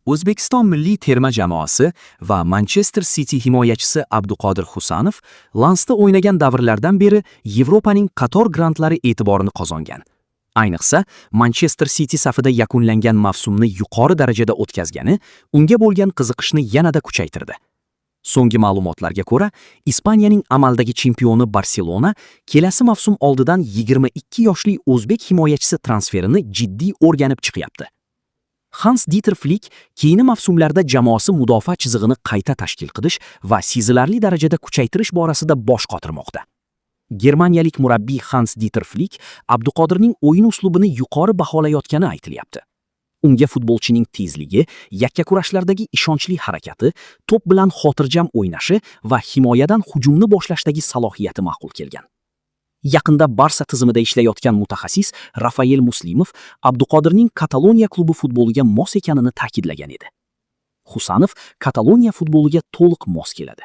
O'zbekiston milliy terma jamoasi va Manchester City himoyachisi Abduqodir Husanov Lansda o'ynagan davrlardan beri Yevropaning qator grandlari e'tiborini qozongan. Ayniqsa, Manchester City safida yakunlangan mavsumni yuqori darajada o'tkazgani unga bo'lgan qiziqishni yanada kuchaytirdi. So'nggi ma'lumotlarga ko'ra, Ispaniyaning amaldagi chempioni Barselona kelasi mavsum oldidan 22 yoshli o'zbek himoyachisi transferini jiddiy o'rganib chiqyapti. Hans-Dieter Flick keyingi mavsumlarda jamoasi mudofaa chizig'ini qayta tashkil qilish va sezilarli darajada kuchaytirish borasida bosh qotirmoqda. Germaniyalik murabbiy Hans-Dieter Flick Abduqodirning o'yin uslubini yuqori baholayotgani aytilyapti. Unga futbolchining tezligi, yakkakurashlardagi ishonchli harakati, to'p bilan xotirjam o'ynashi va himoyadan hujumni boshlashdagi salohiyati ma'qul kelgan. Yaqinda Barsa tizimida ishlayotgan mutaxassis Rafael Muslimov Abduqodirning Kataloniya klubi futboliga mos ekanini ta'kidlagan edi. Husanov Kataloniya futboliga to'liq mos keladi.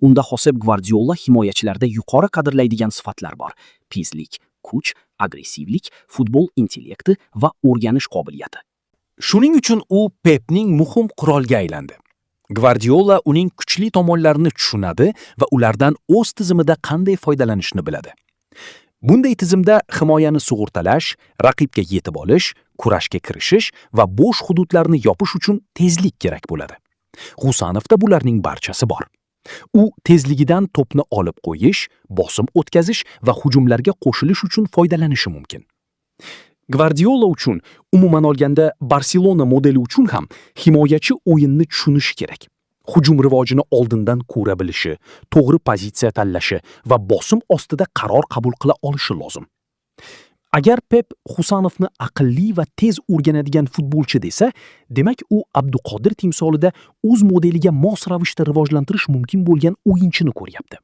Unda Josep Guardiola himoyachilarda yuqori qadrlaydigan sifatlar bor: tezlik, kuch, agressivlik, futbol intellekti va o'rganish qobiliyati. Shuning uchun u Pepning muhim qurolga aylandi. Guardiola uning kuchli tomonlarini tushunadi va ulardan o'z tizimida qanday foydalanishni biladi. Bunday tizimda himoyani sug'urtalash, raqibga yetib olish, kurashga kirishish va bo'sh hududlarni yopish uchun tezlik kerak bo'ladi. Husanovda bularning barchasi bor. U tezligidan to'pni olib qo'yish, bosim o'tkazish va hujumlarga qo'shilish uchun foydalanishi mumkin. Guardiola uchun, umuman olganda Barselona modeli uchun ham himoyachi o'yinni tushunishi kerak. Hujum rivojini oldindan ko'ra bilishi, to'g'ri pozitsiya tanlashi va bosim ostida qaror qabul qila olishi lozim. Agar Pep Husanovni aqlli va tez o'rganadigan futbolchi desa, demak u Abduqodir timsolida o'z modeliga mos ravishda rivojlantirish mumkin bo'lgan o'yinchini ko'ryapti.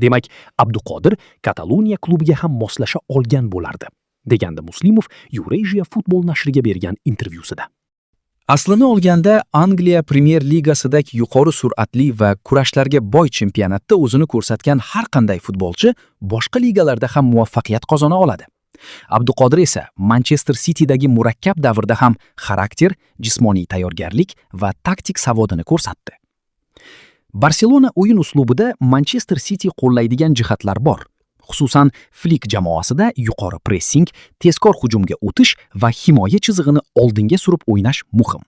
Demak, Abduqodir Kataloniya klubiga ham moslasha olgan bo'lardi, degandi Muslimov Eurasia futbol nashriga bergan intervyusida. Aslini olganda, Angliya Premyer Ligasidagi yuqori sur'atli va kurashlarga boy chempionatda o'zini ko'rsatgan har qanday futbolchi boshqa ligalarda ham muvaffaqiyat qozona oladi. Abduqodir esa Manchester City'dagi murakkab davrda ham xarakter, jismoniy tayyorgarlik va taktik savodini ko'rsatdi. Barselona o'yin uslubida Manchester City qo'llaydigan jihatlar bor. Xususan, Flick jamoasida yuqori pressing, tezkor hujumga o'tish va himoya chizig'ini oldinga surib o'ynash muhim.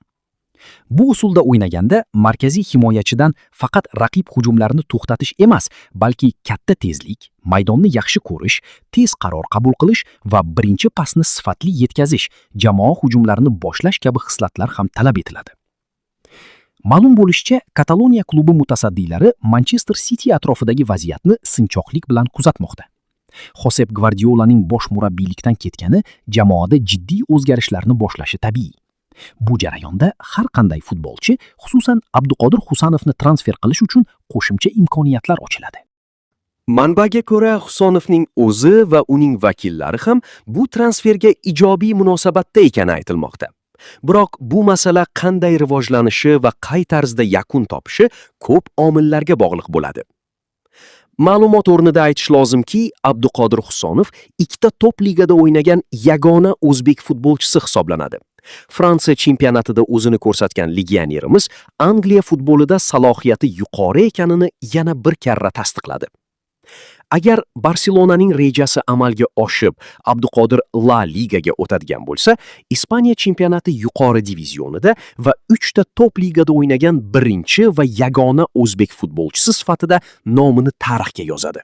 Bu usulda o'ynaganda markaziy himoyachidan faqat raqib hujumlarini to'xtatish emas, balki katta tezlik, maydonni yaxshi ko'rish, tez qaror qabul qilish va birinchi pasni sifatli yetkazish, jamoa hujumlarini boshlash kabi xislatlar ham talab etiladi. Ma'lum bo'lishicha, Kataloniya klubi mutasaddilari Manchester City atrofidagi vaziyatni sinchoqlik bilan kuzatmoqda. Josep Guardiolaning bosh murabbiylikdan ketgani jamoada jiddiy o'zgarishlarni boshlashi tabiiy. Bu jarayonda har qanday futbolchi, xususan Abduqodir Husanovni transfer qilish uchun qo'shimcha imkoniyatlar ochiladi. Manbaga ko'ra, Husanovning o'zi va uning vakillari ham bu transferga ijobiy munosabatda ekani aytilmoqda. Biroq bu masala qanday rivojlanishi va qay tarzda yakun topishi ko'p omillarga bog'liq bo'ladi. Ma'lumot o'rnida aytish lozimki, Abduqodir Husanov ikkita top ligada o'ynagan yagona o'zbek futbolchisi hisoblanadi. Fransiya chempionatida o'zini ko'rsatgan legionerimiz Angliya futbolida salohiyati yuqori ekanini yana bir karra tasdiqladi. Agar Barselonaning rejasi amalga oshib, Abduqodir La Ligaga o'tadigan bo'lsa, Ispaniya chempionati yuqori divizionida va 3 ta top ligada o'ynagan birinchi va yagona o'zbek futbolchisi sifatida nomini tarixga yozadi.